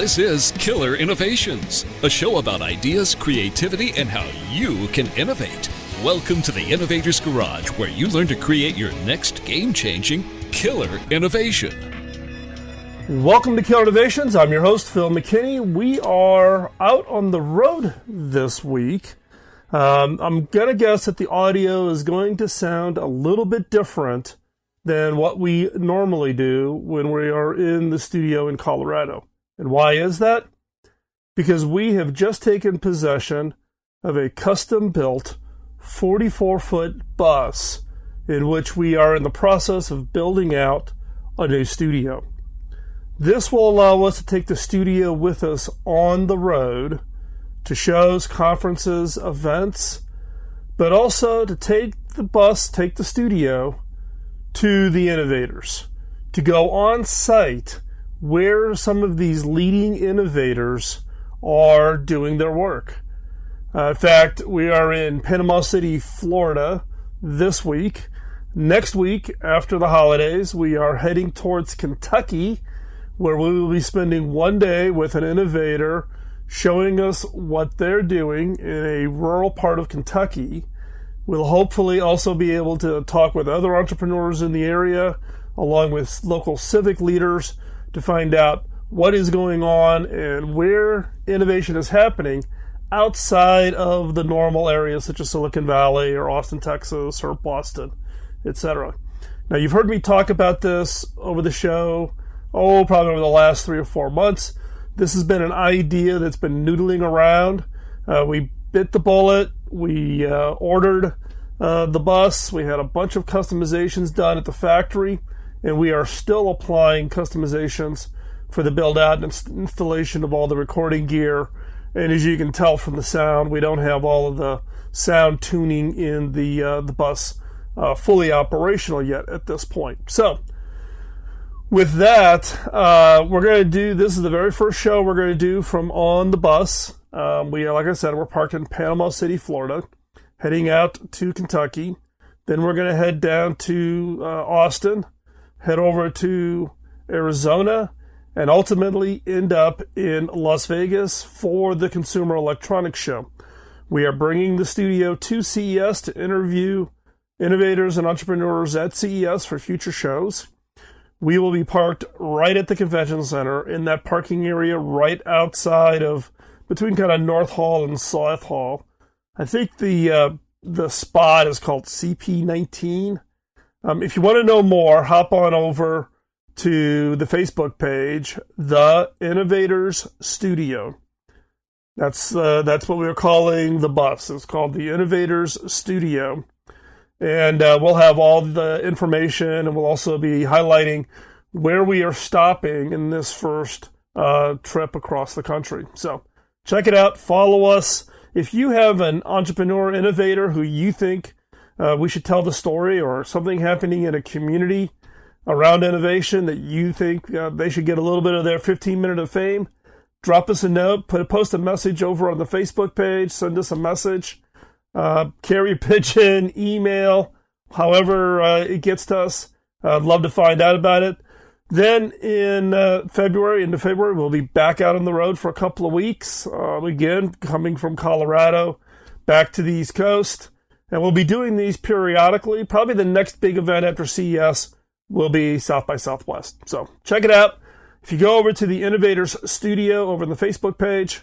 This is Killer Innovations, a show about ideas, creativity, and how you can innovate. Welcome to the Innovator's Garage, where you learn to create your next game-changing killer innovation. Welcome to Killer Innovations. I'm your host, Phil McKinney. We are out on the road this week. I'm going to guess that the audio is going to sound a little bit different than what we normally do when we are in the studio in Colorado. And why is that? Because we have just taken possession of a custom-built 44-foot bus in which we are in the process of building out a new studio. This will allow us to take the studio with us on the road to shows, conferences, events, but also to take the studio to the innovators, to go on site where some of these leading innovators are doing their work. In fact, we are in Panama City, Florida this week. Next week, after the holidays, we are heading towards Kentucky, where we will be spending one day with an innovator showing us what they're doing in a rural part of Kentucky. We'll hopefully also be able to talk with other entrepreneurs in the area, along with local civic leaders, to find out what is going on and where innovation is happening outside of the normal areas such as Silicon Valley or Austin, Texas, or Boston, etc. Now, you've heard me talk about this over the show, probably over the last 3 or 4 months. This has been an idea that's been noodling around. We bit the bullet. We ordered the bus. We had a bunch of customizations done at the factory, and we are still applying customizations for the build-out and installation of all the recording gear. And as you can tell from the sound, we don't have all of the sound tuning in the bus fully operational yet at this point. So, with that, we're going to do, this is the very first show we're going to do from on the bus. Like I said, we're parked in Panama City, Florida, heading out to Kentucky. Then we're going to head down to Austin, head over to Arizona, and ultimately end up in Las Vegas for the Consumer Electronics Show. We are bringing the studio to CES to interview innovators and entrepreneurs at CES for future shows. We will be parked right at the convention center in that parking area right outside of, between kind of North Hall and South Hall. I think the spot is called CP19. If you want to know more, hop on over to the Facebook page, The Innovators Studio. That's what we were calling the bus. It's called the Innovators Studio. And we'll have all the information, and we'll also be highlighting where we are stopping in this first trip across the country. So check it out. Follow us. If you have an entrepreneur innovator who you think we should tell the story, or something happening in a community around innovation that you think they should get a little bit of their 15-minute of fame, drop us a note, post a message over on the Facebook page, send us a message. Carrier pigeon, email, however it gets to us. I'd love to find out about it. Then into February, we'll be back out on the road for a couple of weeks. Again, coming from Colorado back to the East Coast. And we'll be doing these periodically. Probably the next big event after CES will be South by Southwest. So check it out. If you go over to the Innovators Studio over on the Facebook page,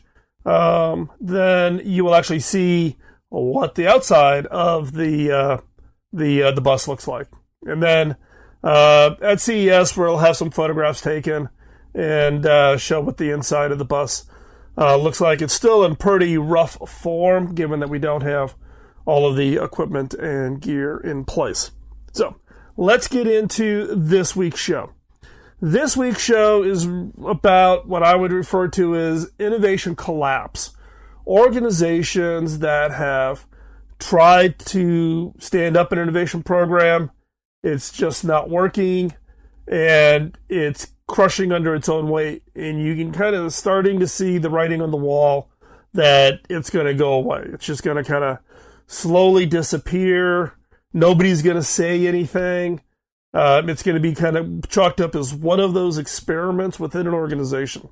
then you will actually see what the outside of the bus looks like. And then at CES, we'll have some photographs taken and show what the inside of the bus looks like. It's still in pretty rough form, given that we don't have all of the equipment and gear in place. So let's get into this week's show. This week's show is about what I would refer to as innovation collapse. Organizations that have tried to stand up an innovation program, it's just not working, and it's crushing under its own weight. And you can kind of starting to see the writing on the wall that it's going to go away. It's just going to kind of slowly disappear. Nobody's going to say anything. It's going to be kind of chalked up as one of those experiments within an organization.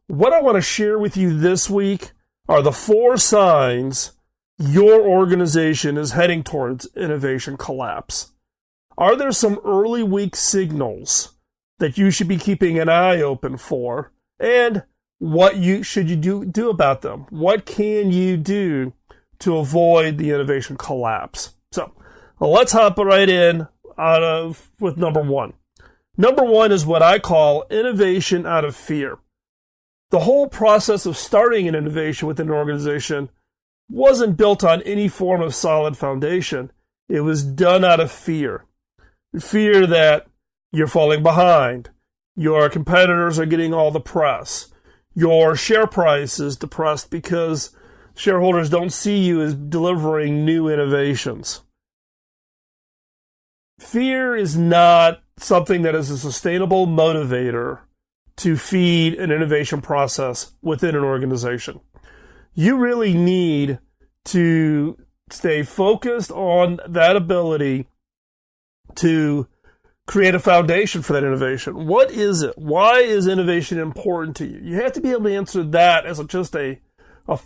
What I want to share with you this week are the 4 signs your organization is heading towards innovation collapse. Are there some early weak signals that you should be keeping an eye open for? And what should you do about them? What can you do to avoid the innovation collapse? So let's hop right in with number 1. Number 1 is what I call innovation out of fear. The whole process of starting an innovation within an organization wasn't built on any form of solid foundation. It was done out of fear. Fear that you're falling behind, your competitors are getting all the press, your share price is depressed because shareholders don't see you as delivering new innovations. Fear is not something that is a sustainable motivator to feed an innovation process within an organization. You really need to stay focused on that ability to create a foundation for that innovation. What is it? Why is innovation important to you? You have to be able to answer that as just a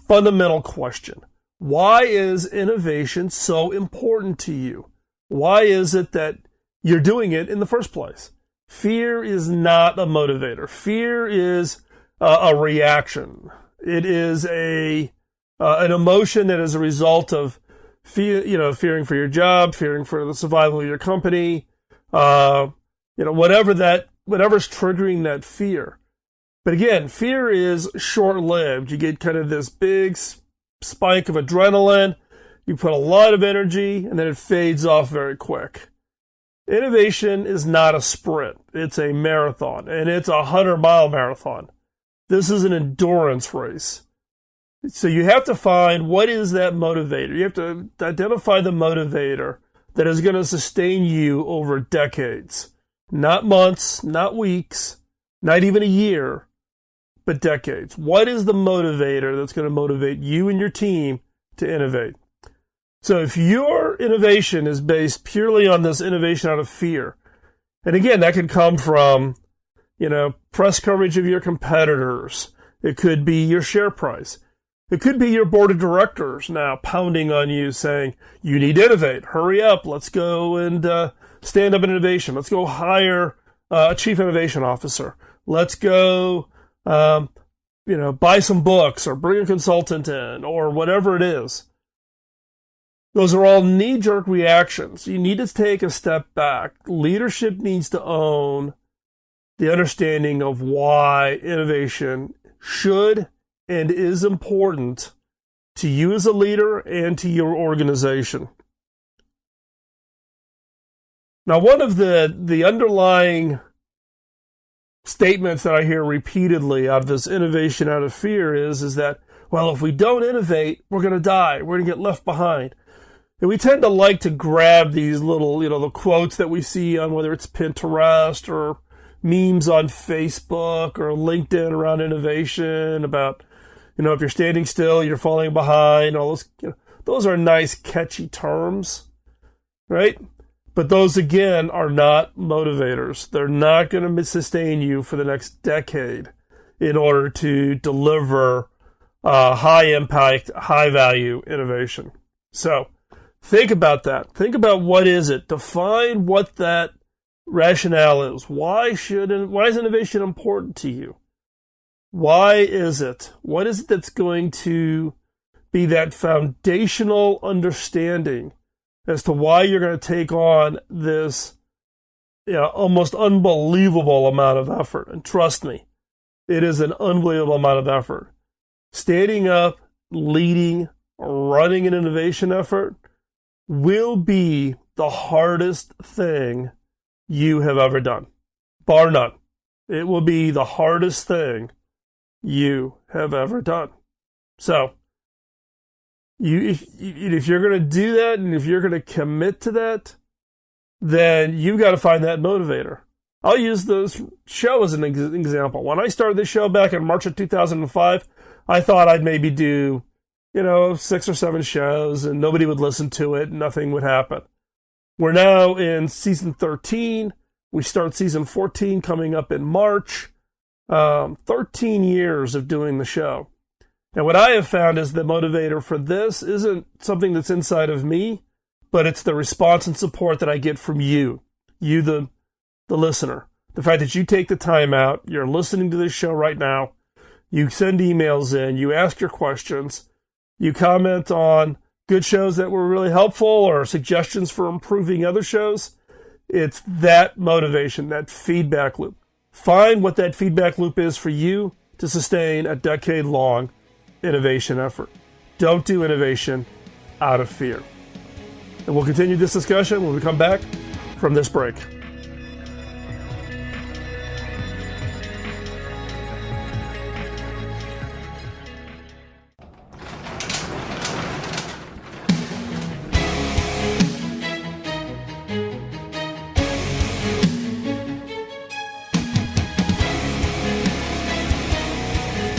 fundamental question. Why is innovation so important to you? Why is it that you're doing it in the first place? Fear is not a motivator. Fear is a reaction. It is an emotion that is a result of fearing for your job, fearing for the survival of your company, whatever's triggering that fear. But again, fear is short-lived. You get kind of this big spike of adrenaline, you put a lot of energy, and then it fades off very quick. Innovation is not a sprint. It's a marathon, and it's a 100-mile marathon. This is an endurance race. So you have to find what is that motivator. You have to identify the motivator that is going to sustain you over decades. Not months, not weeks, not even a year, but decades. What is the motivator that's going to motivate you and your team to innovate? So if your innovation is based purely on this innovation out of fear, and again, that could come from, press coverage of your competitors. It could be your share price. It could be your board of directors now pounding on you saying, you need to innovate. Hurry up. Let's go and stand up in innovation. Let's go hire a chief innovation officer. Let's go, buy some books or bring a consultant in or whatever it is. Those are all knee-jerk reactions. You need to take a step back. Leadership needs to own the understanding of why innovation should and is important to you as a leader and to your organization. Now, one of the underlying statements that I hear repeatedly out of this innovation out of fear is that, well, if we don't innovate, we're going to die. We're going to get left behind. And we tend to like to grab these little, the quotes that we see on whether it's Pinterest or memes on Facebook or LinkedIn around innovation about, if you're standing still, you're falling behind, all those, those are nice, catchy terms, right? But those, again, are not motivators. They're not going to sustain you for the next decade in order to deliver high-impact, high-value innovation. So think about that. Think about what is it. Define what that rationale is. Why is innovation important to you? Why is it? What is it that's going to be that foundational understanding as to why you're going to take on this almost unbelievable amount of effort? And trust me, it is an unbelievable amount of effort. Standing up, leading, running an innovation effort will be the hardest thing you have ever done, bar none. It will be the hardest thing you have ever done. So, if you're going to do that and if you're going to commit to that, then you've got to find that motivator. I'll use this show as an example. When I started this show back in March of 2005, I thought I'd maybe do, 6 or 7 shows and nobody would listen to it and nothing would happen. We're now in season 13. We start season 14 coming up in March. 13 years of doing the show. And what I have found is the motivator for this isn't something that's inside of me, but it's the response and support that I get from you, the listener. The fact that you take the time out, you're listening to this show right now, you send emails in, you ask your questions, you comment on good shows that were really helpful or suggestions for improving other shows. It's that motivation, that feedback loop. Find what that feedback loop is for you to sustain a decade-long innovation effort. Don't do innovation out of fear. And we'll continue this discussion when we come back from this break.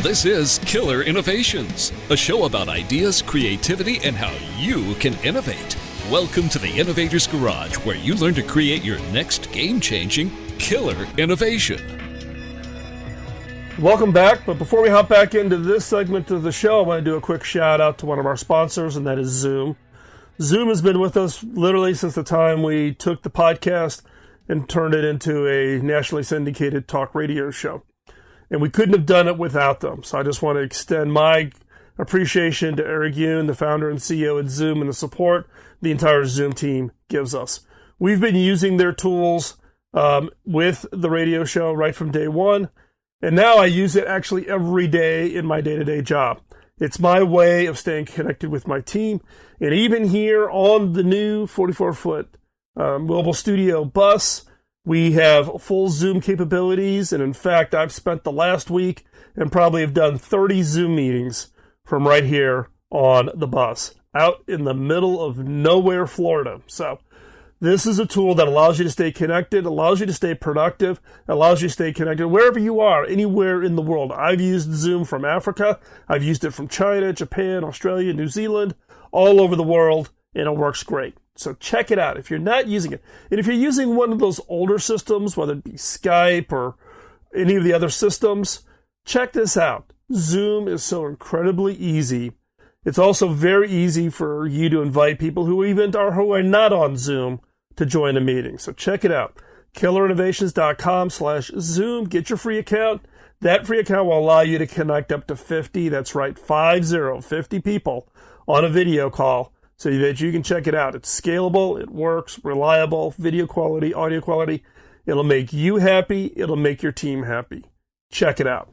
This is Killer Innovations, a show about ideas, creativity, and how you can innovate. Welcome to the Innovator's Garage, where you learn to create your next game-changing killer innovation. Welcome back, but before we hop back into this segment of the show, I want to do a quick shout out to one of our sponsors, and that is Zoom. Zoom has been with us literally since the time we took the podcast and turned it into a nationally syndicated talk radio show. And we couldn't have done it without them. So I just want to extend my appreciation to Eric Yoon, the founder and CEO at Zoom, and the support the entire Zoom team gives us. We've been using their tools with the radio show right from day one. And now I use it actually every day in my day-to-day job. It's my way of staying connected with my team. And even here on the new 44-foot mobile studio bus, we have full Zoom capabilities, and in fact, I've spent the last week and probably have done 30 Zoom meetings from right here on the bus, out in the middle of nowhere, Florida. So this is a tool that allows you to stay connected, allows you to stay productive, allows you to stay connected wherever you are, anywhere in the world. I've used Zoom from Africa. I've used it from China, Japan, Australia, New Zealand, all over the world, and it works great. So check it out if you're not using it. And if you're using one of those older systems, whether it be Skype or any of the other systems, check this out. Zoom is so incredibly easy. It's also very easy for you to invite people who are not on Zoom to join a meeting. So check it out. KillerInnovations.com/Zoom. Get your free account. That free account will allow you to connect up to 50, that's right, 50 people on a video call, so that you can check it out. It's scalable, it works, reliable, video quality, audio quality. It'll make you happy. It'll make your team happy. Check it out.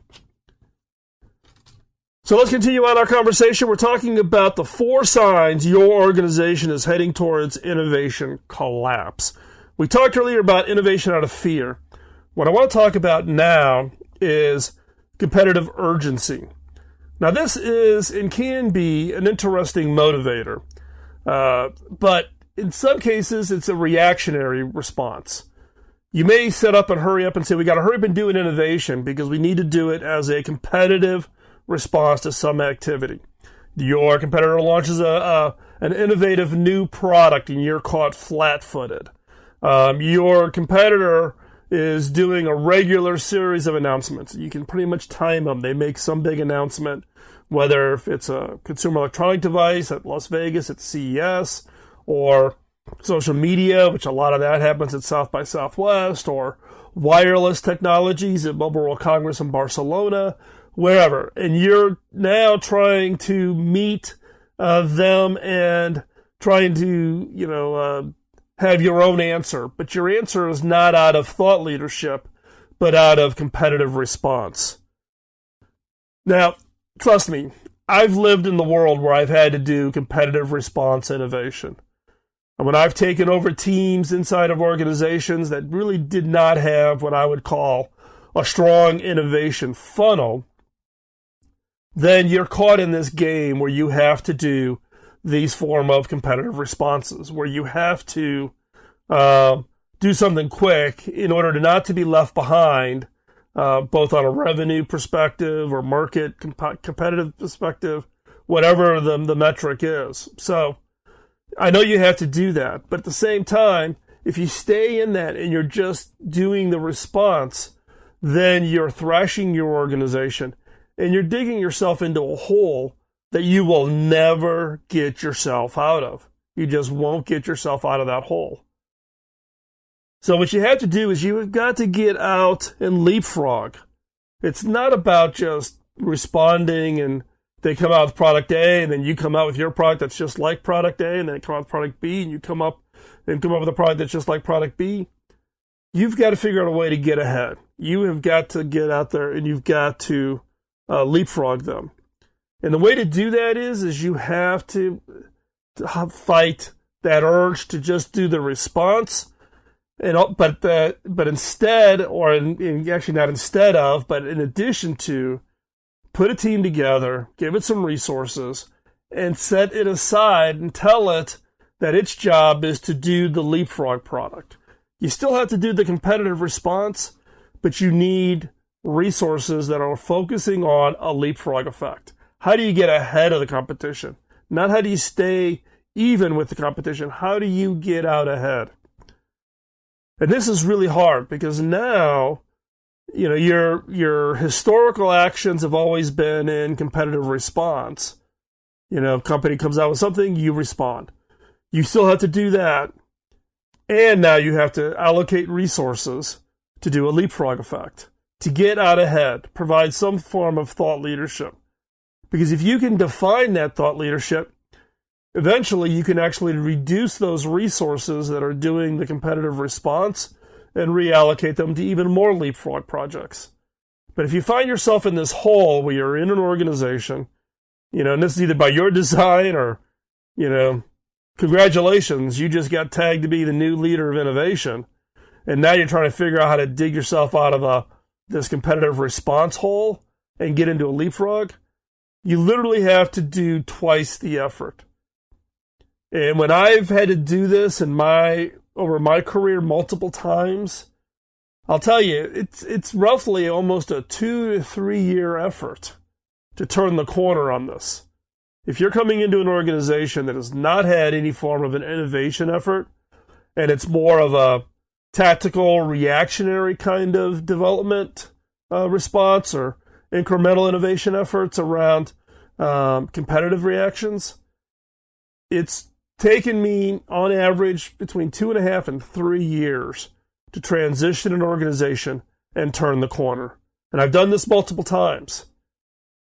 So let's continue on our conversation. We're talking about the 4 signs your organization is heading towards innovation collapse. We talked earlier about innovation out of fear. What I want to talk about now is competitive urgency. Now this is and can be an interesting motivator. But in some cases, it's a reactionary response. You may set up and hurry up and say, we got to hurry up and do an innovation because we need to do it as a competitive response to some activity. Your competitor launches an innovative new product and you're caught flat-footed. Your competitor is doing a regular series of announcements. You can pretty much time them. They make some big announcement, whether if it's a consumer electronic device at Las Vegas at CES, or social media, which a lot of that happens at South by Southwest, or wireless technologies at Mobile World Congress in Barcelona, wherever. And you're now trying to meet them and trying to, have your own answer. But your answer is not out of thought leadership, but out of competitive response. Now, trust me, I've lived in the world where I've had to do competitive response innovation. And when I've taken over teams inside of organizations that really did not have what I would call a strong innovation funnel, then you're caught in this game where you have to do these form of competitive responses, where you have to do something quick in order to not to be left behind, both on a revenue perspective or market competitive perspective, whatever the metric is. So I know you have to do that, but at the same time, if you stay in that and you're just doing the response, then you're thrashing your organization and you're digging yourself into a hole that you will never get yourself out of. You just won't get yourself out of that hole. So what you have to do is you've got to get out and leapfrog. It's not about just responding and they come out with product A and then you come out with your product that's just like product A, and then they come out with product B and you come up with a product that's just like product B. You've got to figure out a way to get ahead. You have got to get out there and you've got to leapfrog them. And the way to do that is you have to fight that urge to just do the response, but instead, or actually not instead of, but in addition to, put a team together, give it some resources, and set it aside and tell it that its job is to do the leapfrog product. You still have to do the competitive response, but you need resources that are focusing on a leapfrog effect. How do you get ahead of the competition? Not how do you stay even with the competition. How do you get out ahead? And this is really hard because now, your historical actions have always been in competitive response. Company comes out with something, you respond. You still have to do that. And now you have to allocate resources to do a leapfrog effect, to get out ahead, provide some form of thought leadership. Because if you can define that thought leadership, eventually you can actually reduce those resources that are doing the competitive response and reallocate them to even more leapfrog projects. But if you find yourself in this hole where you're in an organization, and this is either by your design or, congratulations, you just got tagged to be the new leader of innovation, and now you're trying to figure out how to dig yourself out of this competitive response hole and get into a leapfrog, you literally have to do twice the effort. And when I've had to do this over my career multiple times, I'll tell you, it's roughly almost a 2 to 3 year effort to turn the corner on this. If you're coming into an organization that has not had any form of an innovation effort, and it's more of a tactical, reactionary kind of development response or incremental innovation efforts around competitive reactions, it's taken me, on average, between 2.5 and 3 years to transition an organization and turn the corner. And I've done this multiple times.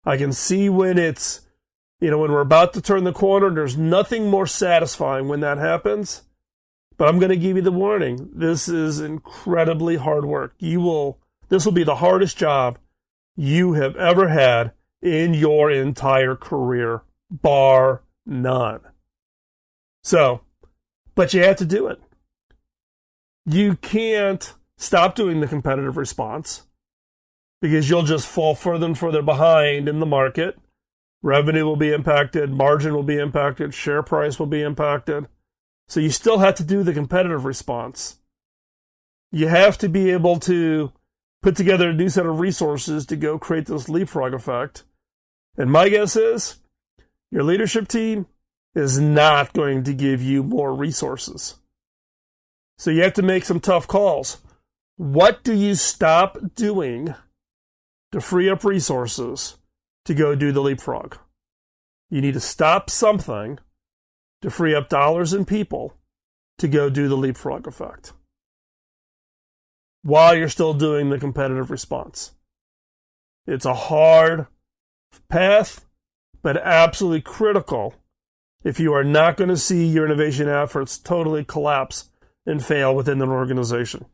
I can see when when we're about to turn the corner, there's nothing more satisfying when that happens. But I'm going to give you the warning. This is incredibly hard work. This will be the hardest job you have ever had in your entire career, bar none. So, but you have to do it. You can't stop doing the competitive response because you'll just fall further and further behind in the market. Revenue will be impacted, margin will be impacted, share price will be impacted. So you still have to do the competitive response. You have to be able to put together a new set of resources to go create this leapfrog effect. And my guess is your leadership team is not going to give you more resources. So you have to make some tough calls. What do you stop doing to free up resources to go do the leapfrog? You need to stop something to free up dollars and people to go do the leapfrog effect while you're still doing the competitive response. It's a hard path, but absolutely critical if you are not going to see your innovation efforts totally collapse and fail within an organization.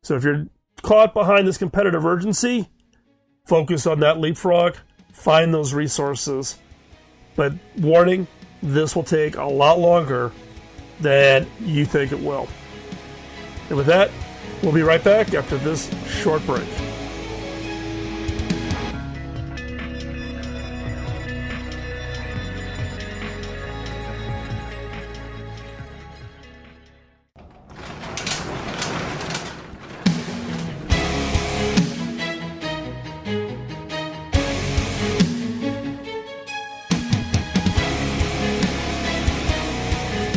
So if you're caught behind this competitive urgency, focus on that leapfrog, find those resources. But warning, this will take a lot longer than you think it will. And with that, we'll be right back after this short break.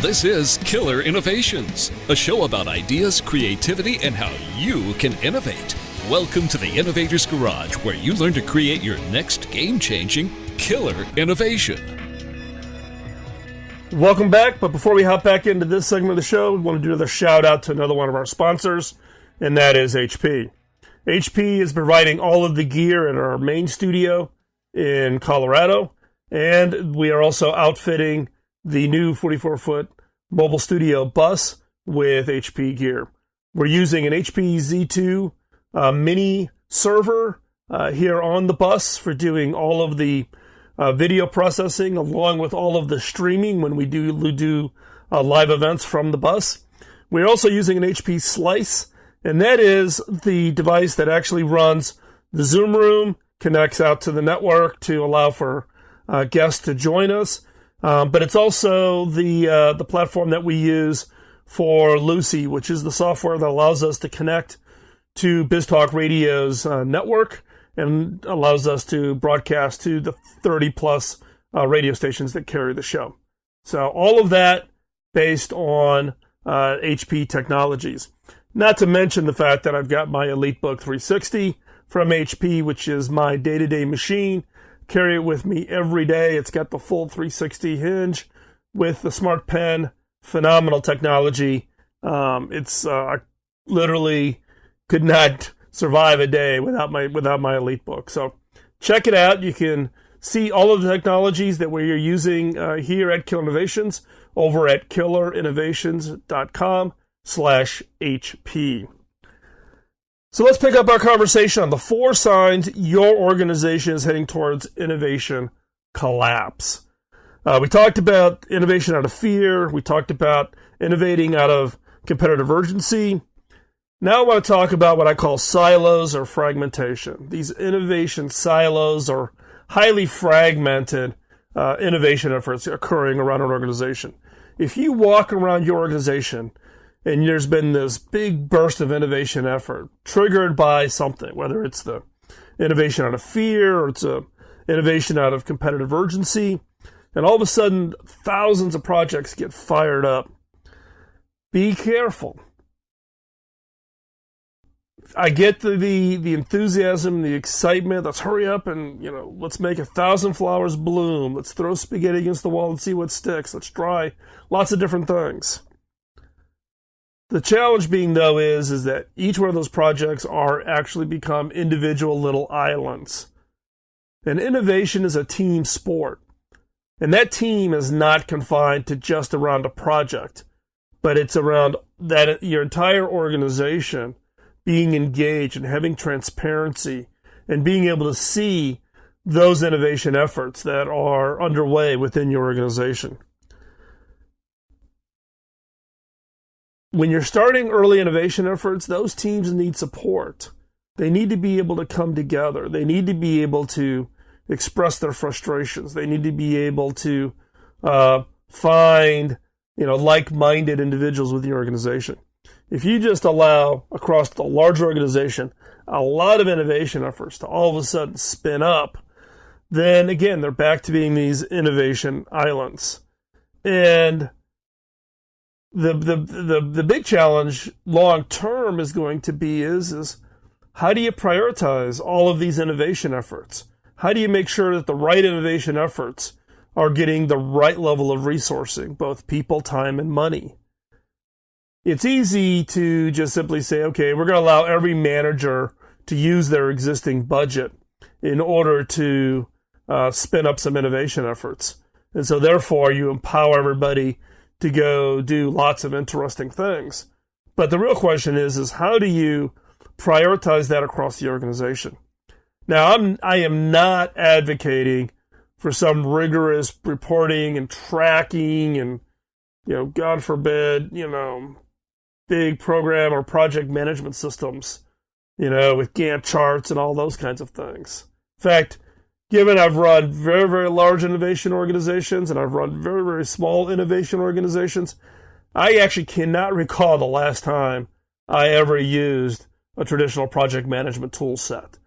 This is Killer Innovations, a show about ideas, creativity, and how you can innovate. Welcome to the Innovator's Garage, where you learn to create your next game-changing, killer innovation. Welcome back, but before we hop back into this segment of the show, we want to do another shout out to another one of our sponsors, and that is HP. HP is providing all of the gear in our main studio in Colorado, and we are also outfitting the new 44-foot mobile studio bus with HP gear. We're using an HP Z2 mini server here on the bus for doing all of the video processing, along with all of the streaming when we do live events from the bus. We're also using an HP Slice, and that is the device that actually runs the Zoom room, connects out to the network to allow for guests to join us. But it's also the platform that we use for Lucy, which is the software that allows us to connect to BizTalk Radio's network and allows us to broadcast to the 30-plus radio stations that carry the show. So all of that based on HP technologies. Not to mention the fact that I've got my EliteBook 360 from HP, which is my day-to-day machine. Carry it with me every day. It's got the full 360 hinge with the smart pen. Phenomenal technology. I literally could not survive a day without my EliteBook. So check it out. You can see all of the technologies that we're using here at Killer Innovations over at killerinnovations.com/HP. So let's pick up our conversation on the 4 signs your organization is heading towards innovation collapse. We talked about innovation out of fear. We talked about innovating out of competitive urgency. Now I want to talk about what I call silos or fragmentation. These innovation silos are highly fragmented innovation efforts occurring around an organization. If you walk around your organization and there's been this big burst of innovation effort triggered by something, whether it's the innovation out of fear or it's a innovation out of competitive urgency, and all of a sudden thousands of projects get fired up, be careful. I get the enthusiasm, the excitement. Let's hurry up and, let's make 1,000 flowers bloom. Let's throw spaghetti against the wall and see what sticks. Let's try lots of different things. The challenge being, though, is that each one of those projects are actually become individual little islands. And innovation is a team sport. And that team is not confined to just around a project, but it's around that your entire organization being engaged and having transparency and being able to see those innovation efforts that are underway within your organization. When you're starting early innovation efforts, those teams need support. They need to be able to come together. They need to be able to express their frustrations. They need to be able to find, like-minded individuals within your organization. If you just allow, across the large organization, a lot of innovation efforts to all of a sudden spin up, then again, they're back to being these innovation islands. And the big challenge long term is going to be is how do you prioritize all of these innovation efforts? How do you make sure that the right innovation efforts are getting the right level of resourcing, both people, time, and money? It's easy to just simply say, okay, we're going to allow every manager to use their existing budget in order to spin up some innovation efforts. And so therefore, you empower everybody to go do lots of interesting things. But the real question is how do you prioritize that across the organization? Now, I am not advocating for some rigorous reporting and tracking and, God forbid, big program or project management systems, with Gantt charts and all those kinds of things. In fact, given I've run very, very large innovation organizations and I've run very, very small innovation organizations, I actually cannot recall the last time I ever used a traditional project management tool set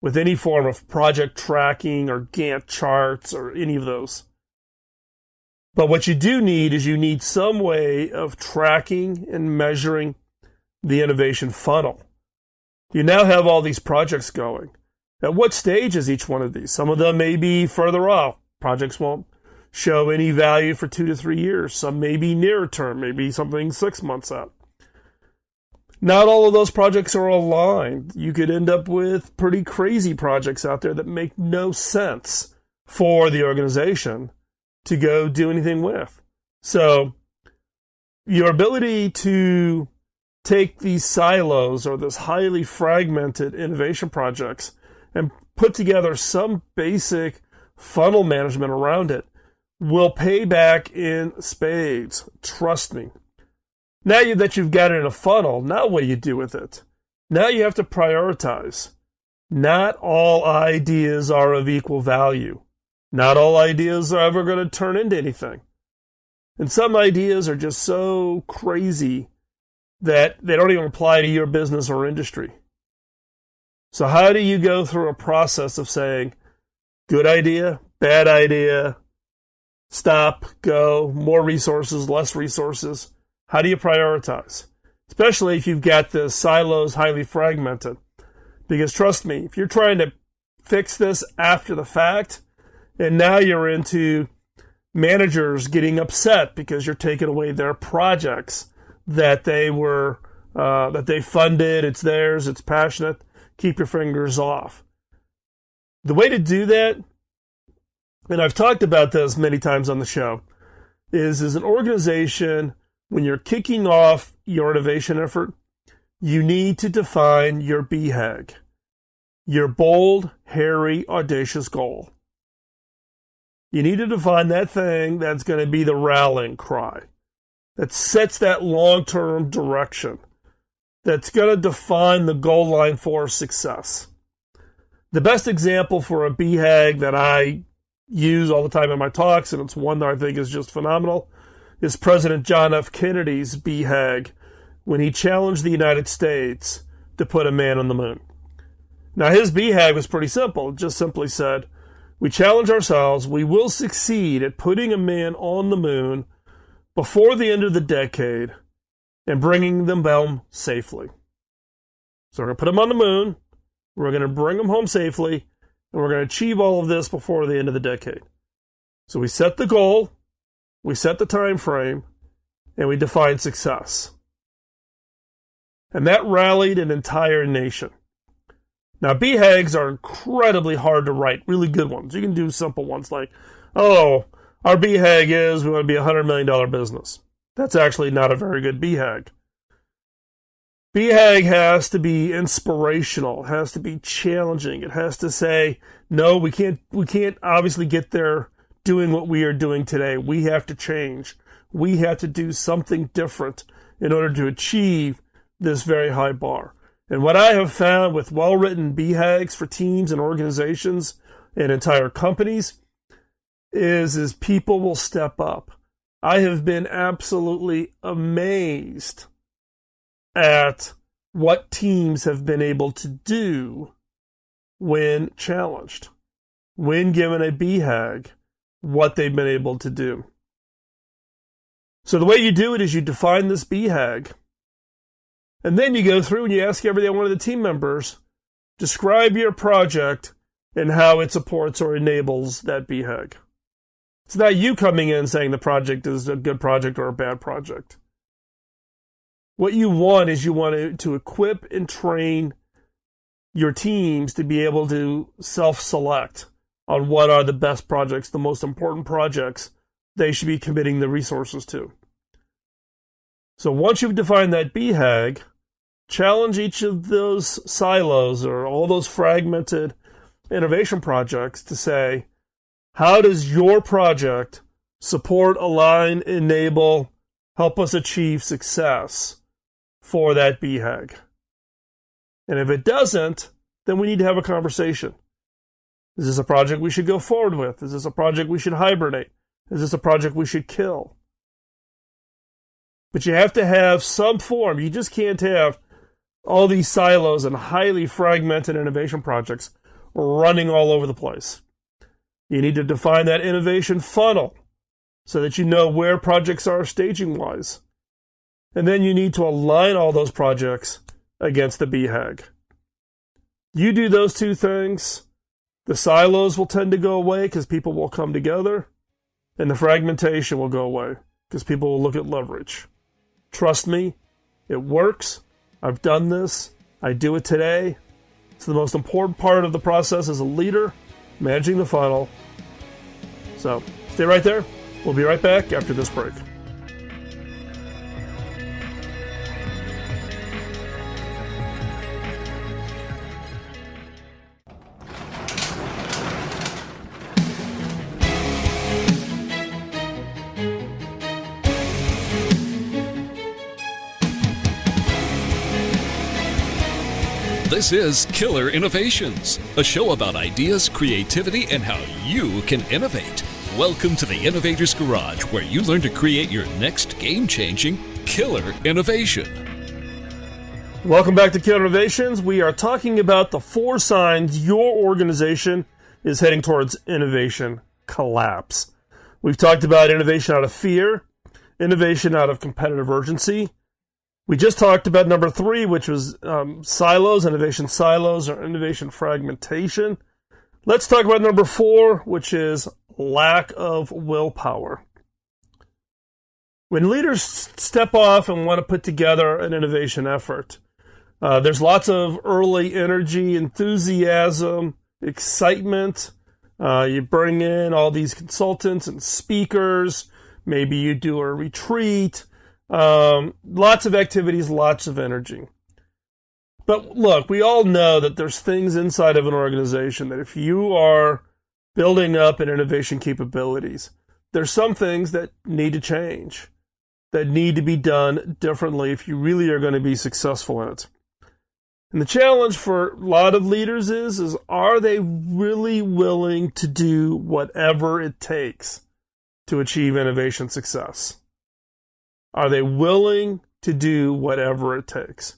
with any form of project tracking or Gantt charts or any of those. But what you do need is you need some way of tracking and measuring the innovation funnel. You now have all these projects going. At what stage is each one of these? Some of them may be further off. Projects won't show any value for 2 to 3 years. Some may be nearer term, maybe something 6 months out. Not all of those projects are aligned. You could end up with pretty crazy projects out there that make no sense for the organization to go do anything with. So your ability to take these silos or this highly fragmented innovation projects and put together some basic funnel management around it will pay back in spades. Trust me. Now that you've got it in a funnel, now what do you do with it? Now you have to prioritize. Not all ideas are of equal value. Not all ideas are ever going to turn into anything. And some ideas are just so crazy that they don't even apply to your business or industry. So how do you go through a process of saying, good idea, bad idea, stop, go, more resources, less resources? How do you prioritize? Especially if you've got the silos highly fragmented. Because trust me, if you're trying to fix this after the fact, and now you're into managers getting upset because you're taking away their projects that they funded, it's theirs, it's passionate, keep your fingers off. The way to do that, and I've talked about this many times on the show, is an organization, when you're kicking off your innovation effort, you need to define your BHAG, your bold, hairy, audacious goal. You need to define that thing that's going to be the rallying cry, that sets that long-term direction, that's going to define the goal line for success. The best example for a BHAG that I use all the time in my talks, and it's one that I think is just phenomenal, is President John F. Kennedy's BHAG when he challenged the United States to put a man on the moon. Now, his BHAG was pretty simple. It just simply said, we challenge ourselves, we will succeed at putting a man on the moon before the end of the decade and bringing them home safely. So we're going to put them on the moon, we're going to bring them home safely, and we're going to achieve all of this before the end of the decade. So we set the goal, we set the time frame, and we define success. And that rallied an entire nation. Now, BHAGs are incredibly hard to write, really good ones. You can do simple ones like, oh, our BHAG is we want to be a $100 million business. That's actually not a very good BHAG. BHAG has to be inspirational, has to be challenging. It has to say, no, we can't obviously get there doing what we are doing today. We have to change. We have to do something different in order to achieve this very high bar. And what I have found with well-written BHAGs for teams and organizations and entire companies is people will step up. I have been absolutely amazed at what teams have been able to do when challenged, when given a BHAG, what they've been able to do. So the way you do it is you define this BHAG, and then you go through and you ask every one of the team members, describe your project and how it supports or enables that BHAG. It's not you coming in saying the project is a good project or a bad project. What you want is you want to equip and train your teams to be able to self-select on what are the best projects, the most important projects they should be committing the resources to. So once you've defined that BHAG, challenge each of those silos or all those fragmented innovation projects to say, how does your project support, align, enable, help us achieve success for that BHAG? And if it doesn't, then we need to have a conversation. Is this a project we should go forward with? Is this a project we should hibernate? Is this a project we should kill? But you have to have some form. You just can't have all these silos and highly fragmented innovation projects running all over the place. You need to define that innovation funnel so that you know where projects are staging-wise. And then you need to align all those projects against the BHAG. You do those two things, the silos will tend to go away because people will come together, and the fragmentation will go away because people will look at leverage. Trust me, it works. I've done this. I do it today. It's the most important part of the process as a leader, managing the funnel. So stay right there. We'll be right back after this break. This is Killer Innovations, a show about ideas, creativity, and how you can innovate. Welcome to the Innovator's Garage, where you learn to create your next game-changing killer innovation. Welcome back to Killer Innovations. We are talking about the 4 signs your organization is heading towards innovation collapse. We've talked about innovation out of fear, innovation out of competitive urgency. We just talked about number 3, which was silos, innovation silos, or innovation fragmentation. Let's talk about number 4, which is lack of willpower. When leaders step off and want to put together an innovation effort, there's lots of early energy, enthusiasm, excitement. You bring in all these consultants and speakers. Maybe you do a retreat. Lots of activities, lots of energy. But look, we all know that there's things inside of an organization that if you are building up an innovation capabilities, there's some things that need to change, that need to be done differently if you really are going to be successful in it. And the challenge for a lot of leaders is are they really willing to do whatever it takes to achieve innovation success? Are they willing to do whatever it takes?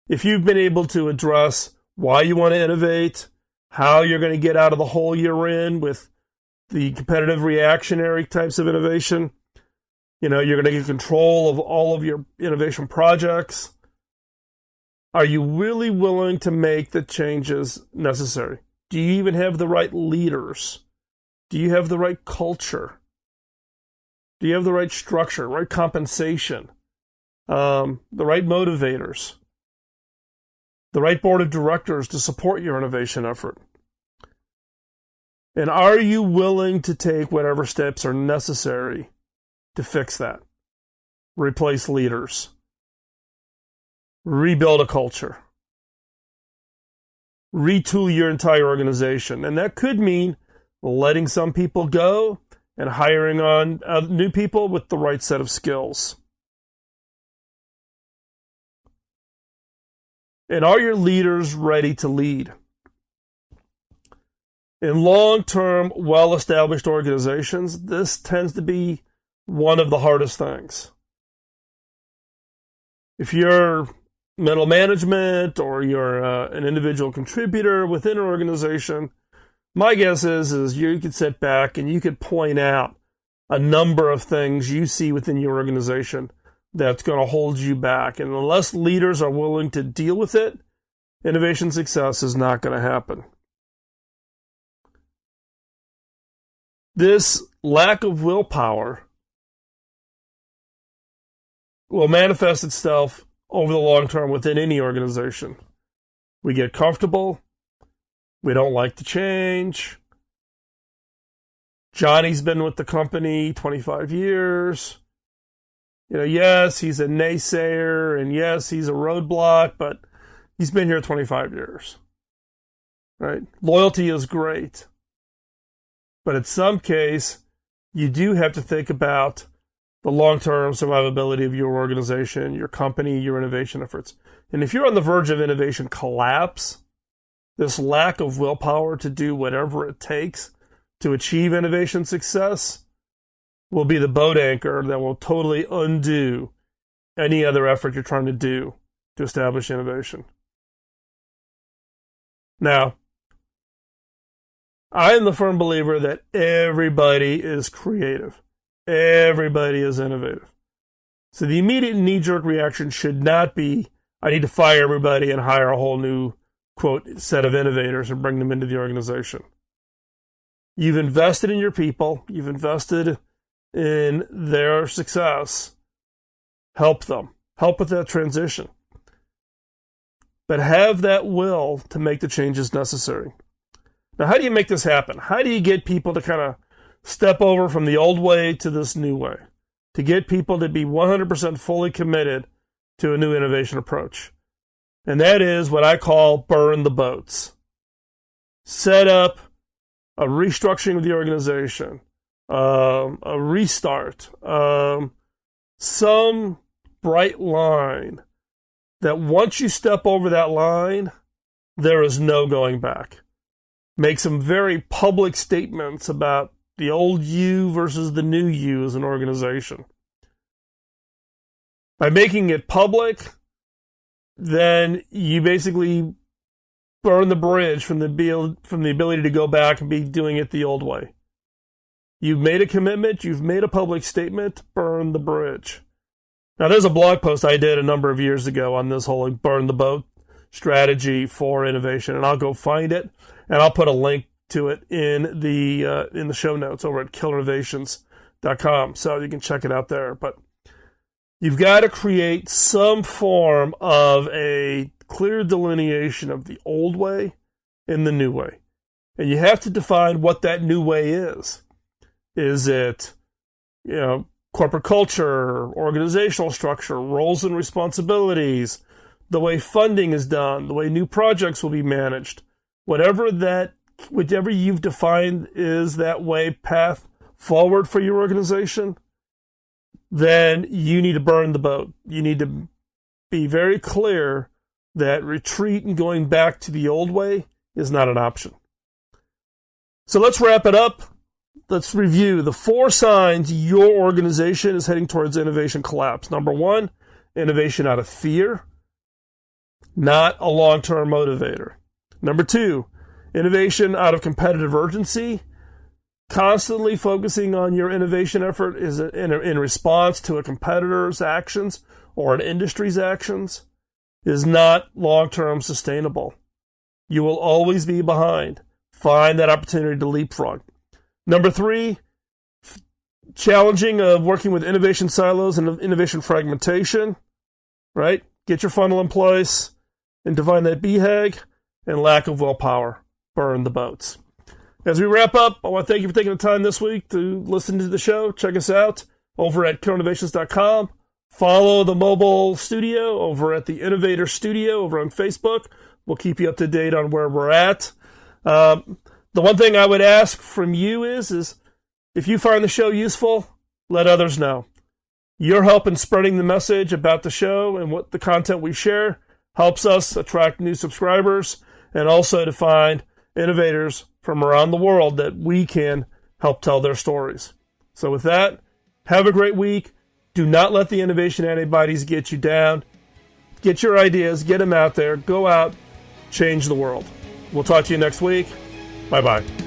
If you've been able to address why you want to innovate, how you're going to get out of the hole you're in with the competitive reactionary types of innovation, you're going to get control of all of your innovation projects. Are you really willing to make the changes necessary? Do you even have the right leaders? Do you have the right culture? Do you have the right structure, right compensation, the right motivators, the right board of directors to support your innovation effort? And are you willing to take whatever steps are necessary to fix that? Replace leaders, rebuild a culture, retool your entire organization. And that could mean letting some people go and hiring on new people with the right set of skills. And are your leaders ready to lead? In long-term, well-established organizations, this tends to be one of the hardest things. If you're middle management or you're an individual contributor within an organization, my guess is you could sit back and you could point out a number of things you see within your organization that's going to hold you back. And unless leaders are willing to deal with it, innovation success is not going to happen. This lack of willpower will manifest itself over the long term within any organization. We get comfortable. We don't like to change. Johnny's been with the company 25 years. Yes, he's a naysayer, and yes, he's a roadblock, but he's been here 25 years. Right? Loyalty is great. But in some case, you do have to think about the long-term survivability of your organization, your company, your innovation efforts. And if you're on the verge of innovation collapse, this lack of willpower to do whatever it takes to achieve innovation success will be the boat anchor that will totally undo any other effort you're trying to do to establish innovation. Now, I am the firm believer that everybody is creative. Everybody is innovative. So the immediate knee-jerk reaction should not be, I need to fire everybody and hire a whole new quote, set of innovators and bring them into the organization. You've invested in your people. You've invested in their success. Help them. Help with that transition. But have that will to make the changes necessary. Now, how do you make this happen? How do you get people to kind of step over from the old way to this new way? To get people to be 100% fully committed to a new innovation approach. And that is what I call burn the boats. Set up a restructuring of the organization, a restart, some bright line that once you step over that line, there is no going back. Make some very public statements about the old you versus the new you as an organization. By making it public, then you basically burn the bridge from the ability to go back and be doing it the old way. You've made a commitment, you've made a public statement, burn the bridge. Now, there's a blog post I did a number of years ago on this whole burn the boat strategy for innovation, and I'll go find it, and I'll put a link to it in the show notes over at killinnovations.com, so you can check it out there. But you've got to create some form of a clear delineation of the old way and the new way. And you have to define what that new way is. Is it, corporate culture, organizational structure, roles and responsibilities, the way funding is done, the way new projects will be managed? Whichever you've defined is that way path forward for your organization, then you need to burn the boat. You need to be very clear that retreat and going back to the old way is not an option. So let's wrap it up. Let's review the 4 signs your organization is heading towards innovation collapse. Number 1, innovation out of fear, not a long-term motivator. Number 2, innovation out of competitive urgency. Constantly focusing on your innovation effort is in response to a competitor's actions or an industry's actions is not long-term sustainable. You will always be behind. Find that opportunity to leapfrog. Number 3, challenging of working with innovation silos and innovation fragmentation, right? Get your funnel in place and define that BHAG, and lack of willpower. Burn the boats. As we wrap up, I want to thank you for taking the time this week to listen to the show. Check us out over at killinnovations.com. Follow the mobile studio over at the Innovator Studio over on Facebook. We'll keep you up to date on where we're at. The one thing I would ask from you is if you find the show useful, let others know. Your help in spreading the message about the show and what the content we share helps us attract new subscribers and also to find innovators from around the world that we can help tell their stories. So with that, have a great week. Do not let the innovation antibodies get you down. Get your ideas, get them out there, go out, change the world. We'll talk to you next week. Bye-bye.